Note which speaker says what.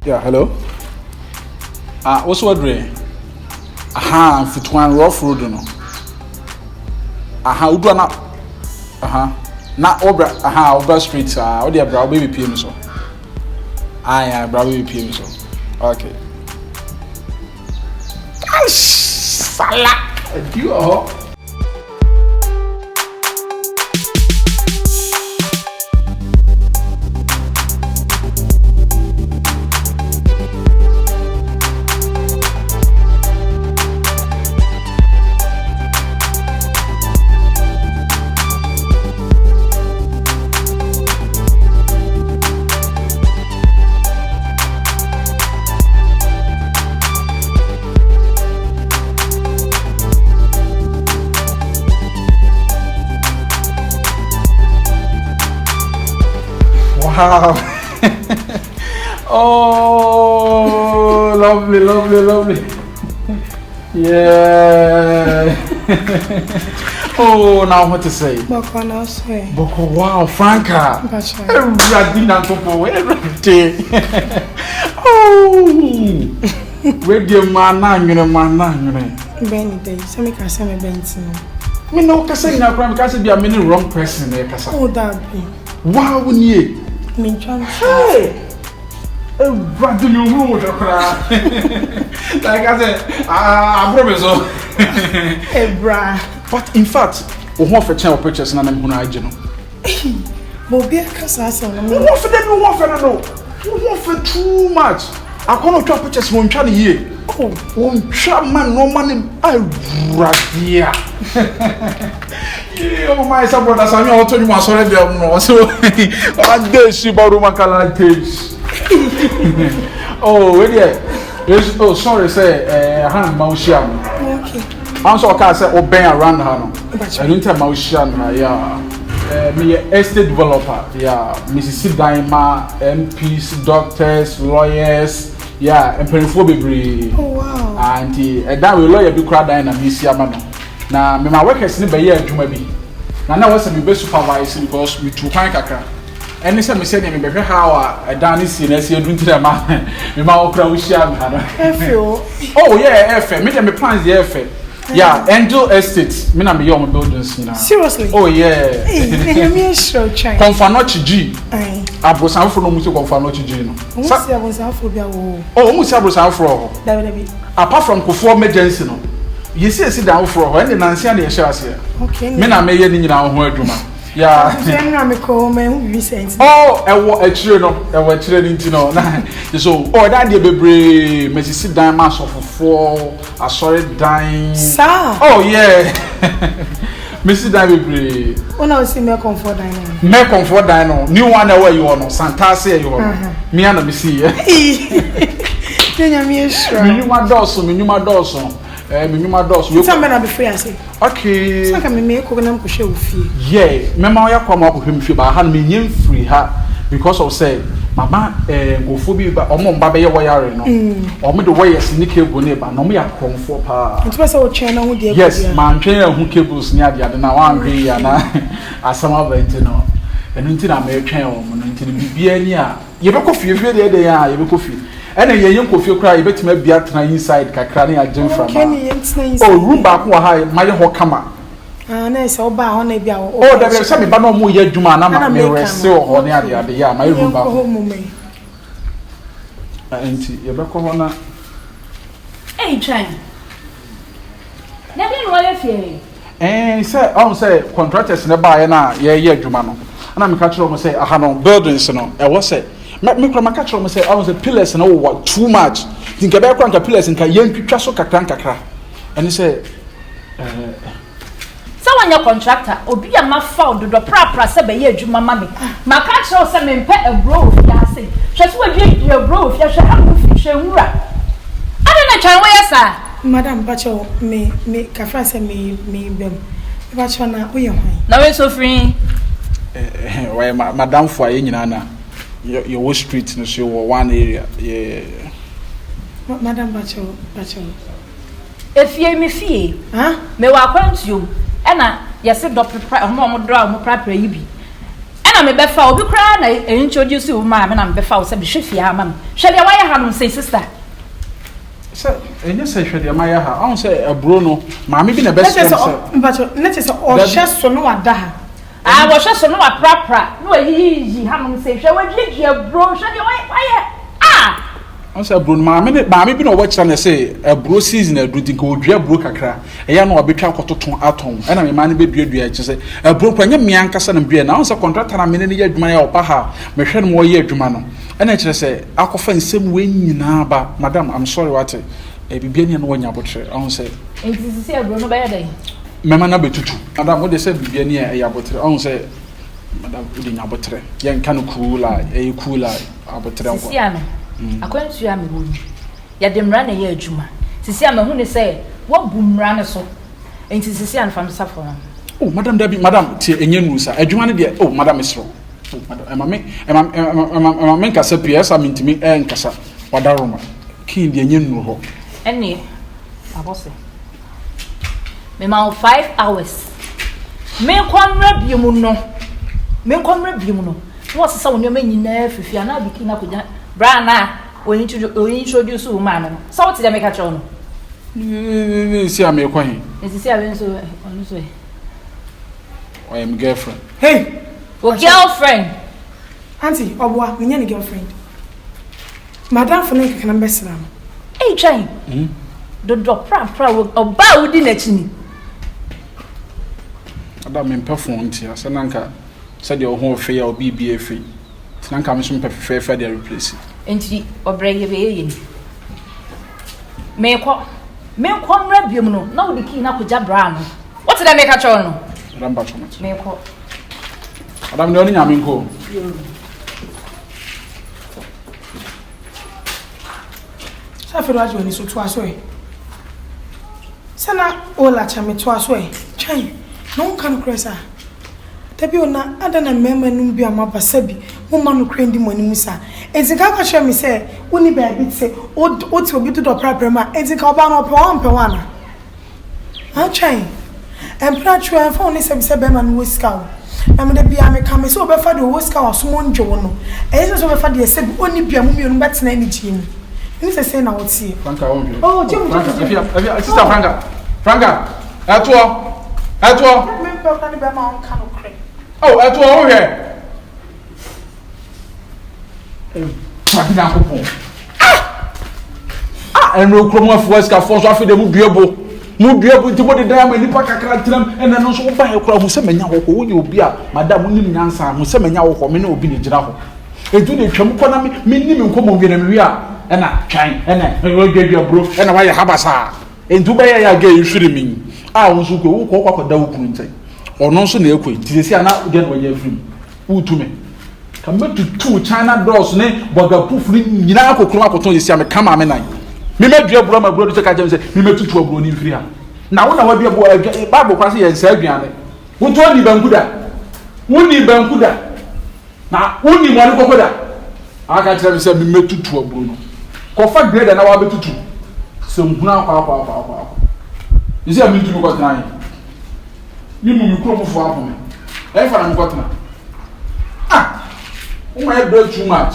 Speaker 1: Yeah, hello. What's what way? Aha, for Twan rough road no. Aha, udwa na. Aha. Na obra, aha, obra street. What the bra baby PM so. Yeah, bra baby PM so. Okay. Sala. Do Wow. Oh, lovely, lovely, lovely. Yeah. Oh, now what to say?
Speaker 2: Boko now say.
Speaker 1: Boko, wow, Franka. Every day. Oh. Where do you man?
Speaker 2: Benny day. So me can say me Benson.
Speaker 1: Me no can say na crime because be a many wrong person there, kasa.
Speaker 2: Oh, that be.
Speaker 1: Wow, we need.
Speaker 2: Me try.
Speaker 1: Hey! What do you want to cry? Like I said, I promise so.
Speaker 2: Hey, bra.
Speaker 1: But in fact, we want for channel purchase and I'm going to
Speaker 2: But be a cassa.
Speaker 1: We want for them, we want for no. We want for too much. I can't try purchase one channel here. Oh, one channel man, no money. I radia. Oh my son, brother, I'm not telling you my sorry, so I dare she borrow my color taste. Oh, wait, oh, sorry, say, hand Maushian.
Speaker 2: Okay.
Speaker 1: I'm so I can't say, oh, bang around her. I don't tell Maushian, yeah. Me estate developer, yeah. Mrs. Daima, MPs, doctors, lawyers, yeah, and periphobia.
Speaker 2: Oh, wow.
Speaker 1: Auntie, and that will lawyer be crowd and a Miss Yamano. Now, my work has never yet to maybe. Now, was a best supervisor because we took Kyinkyinaa. And this time, we said, I'm a how a Danny seniors here doing to the man. We might crowd sham. Oh, yeah, F. Make them plans the F. Yeah, Angel Estates. Me na me young buildings, you know.
Speaker 2: Seriously?
Speaker 1: Oh, yeah.
Speaker 2: Hey, me sure try.
Speaker 1: Confanochi G.
Speaker 2: Aye.
Speaker 1: Abrosan for no music Confanochi G. No. Oh, almost Abrosan for. Apart from Kufo emergency, no. You see, sit down for her, and the Nancy and the shares here.
Speaker 2: Okay.
Speaker 1: Men are made in our home. Yeah. Oh, a children to know. So, oh, that dear baby, Mrs. Sit down, mass of 4, I saw it dying.
Speaker 2: Sir.
Speaker 1: Oh, yeah. Mrs. David,
Speaker 2: when I see me comfort dino.
Speaker 1: Me comfort dino. New one where you are, no Santa say you are. Me and me see.
Speaker 2: Then I'm sure.
Speaker 1: Minuma Dawson. Minuma Dawson.
Speaker 2: Some men are before I say.
Speaker 1: Okay.
Speaker 2: So can me make them push you fee.
Speaker 1: Yeah, remember I come up with him but I had me free her because of say mama go phobia but omo baba ye wire no. Omo the wire sneak cable neighbor no me comfort pa. It
Speaker 2: was our channel who dey.
Speaker 1: Yes, man train who cables near the na wan hwe ya na asama bent no. Enu nti na me twen o no nti bibia ni a ye be kofie de ya ye be kofie. And then you could cry, bet me be at inside Kakrani at Jim from. Oh, room back high, my whole camera.
Speaker 2: And I saw by on a bill.
Speaker 1: Oh, there is some banner more yet, Juma, and I'm a so on the other, yeah, my room back home. And you back on.
Speaker 3: Hey, Chang. Never know if you.
Speaker 1: And say, I'll say, contractors in the buyer now, yeah, Jumano. And I'm catching on say, I had no buildings, and I was said. Me kura makacho me say I was the pillars and what too much think about crank pillars and yen twitwa so kakra and he say
Speaker 3: someone your contractor obi am found do pra say be ye adwuma ma me makacho say me pay a bro ya say hwe so we a bro ya hwe am fi hwura ade na twan we yesa
Speaker 2: madam bacho me kafra say me bem bacho na wo ye hwan
Speaker 3: na we so free
Speaker 1: why madam for ye nyina na your street no so one area yeah
Speaker 2: madam bacho
Speaker 3: if ye me fie me wa kwantu e na yesi do prepare mo do mo prepare yi bi e na me be fa obi kra na introduce you ma me na me be fa wo se be hwefie ha ma me hwe de why ha no say sister
Speaker 1: so enye say hwe de ma ya ha on say abro no ma me bi na best friend say
Speaker 2: but let us all share so no wada ha
Speaker 3: ah wo hwe so no wa pra no yi ha no say hwe wa dwedwe abro hwe de why ah
Speaker 1: on say abro ma me bi na wo kira na say abro season adu din ko odua abro kakra eya na obetwa kototon aton e na me ma ne be duadua chi say abro kwanya me ankasa na bia na on say contractor na me ne ye adwuma ya opa ha me hwe no wo ye adwuma no e na kire say akofa nsem we nyina ba madam I'm sorry what bibia ne no wanya botre on say
Speaker 3: enti si abro no be dey
Speaker 1: mema na betutu madam wo de say bibia ne e ya botre on say madam wo de nya botre ye nka no cooler abotre nko
Speaker 3: si ano akwantu ya me honu ya de mra na ye adwuma sisi ama hu ne say wo bu mra ne so enti sisi an fam safo na
Speaker 1: oh madam dabi madam tie enye nusa adwuma ne de oh madam isro oh madam ema nka sa PS amintimi nkasa wadaroma kin de enye nu ho
Speaker 3: ene abose me ma 5 hours me kwamra biemu no wo sesa wonyo ma nyina fifia na biki na kugya brana o introduce wo ma no so what dey make a chow no
Speaker 1: si ame kwa hin
Speaker 3: si ame so onu so
Speaker 1: I am girlfriend
Speaker 2: hey
Speaker 3: girlfriend
Speaker 2: auntie obwa me nya ni girlfriend madam for na kaka na besra no
Speaker 3: hey try do pra oba udi na chini
Speaker 1: adam me perform ntia sananka said your home fair or BBA free. Sananka me some fair they replace it.
Speaker 3: Enti obrege be yin. Me kwa mra biom no na wo de ki na kugya bra no. What did I make a chow no?
Speaker 1: Adam ba chomat.
Speaker 3: Me kwa.
Speaker 1: Adam ne oni nyame nko.
Speaker 2: Safiro ajo ni so to aso e. Sana ola cha me to aso e. Twan. No kan kresa. Tabi ona adana mema num bi amaba sabi mo ma no krendi mo anim sa ezika ka hwe me se woni ba bi se o ti obi do prapra ma ezika oba no pe wana ha chan empra twa fa oni se bi se be ma no wiska na me de bia me ka me se obefa de wiska waso mo njo no eze so befa de se bi oni bia mo mienu betena ni jim ni se na woti
Speaker 1: Franka won hwe
Speaker 2: oh jim
Speaker 1: Franka sister Franka atwo
Speaker 2: me pe ka ni be ma on ka no kre
Speaker 1: oh atwo won hwe Mabina kopon enro kromo afuas ka fon so afede mu duebo nti mo de dan ma nipa kakra tiram ena no so wo ba he kra hu se manya ho ko wo ye obi a madam nim nyansa hu se manya ho ko me na obi ne gira ho edu ne twam ko na me nim nkomo wi na me wi a ena twan ena wo dwedwa bro ena wa ye habasa entu ba ya ga yishuri min a wo so ko wo ko kwa da wo kunu ntai ono so na ekoi ti se ana de no ya firi wo tume kametu tu China doors ne boga pufuri nyina akokoro akoton yesi ame kama ame nan me medua bro ma bro do ka jam se me metutu abro ni mfiri ha na wo na wa bia bible kwase ye nsa aduane wo to ni bankuda na wo ni mo ani kokoda aka tira me se me metutu abro no ko fa grade na wa betutu se nhuna akwa yesi ame ntu ko tana ni mu mikro mu fo apo me e fa na mi ko tana oh my God, too much.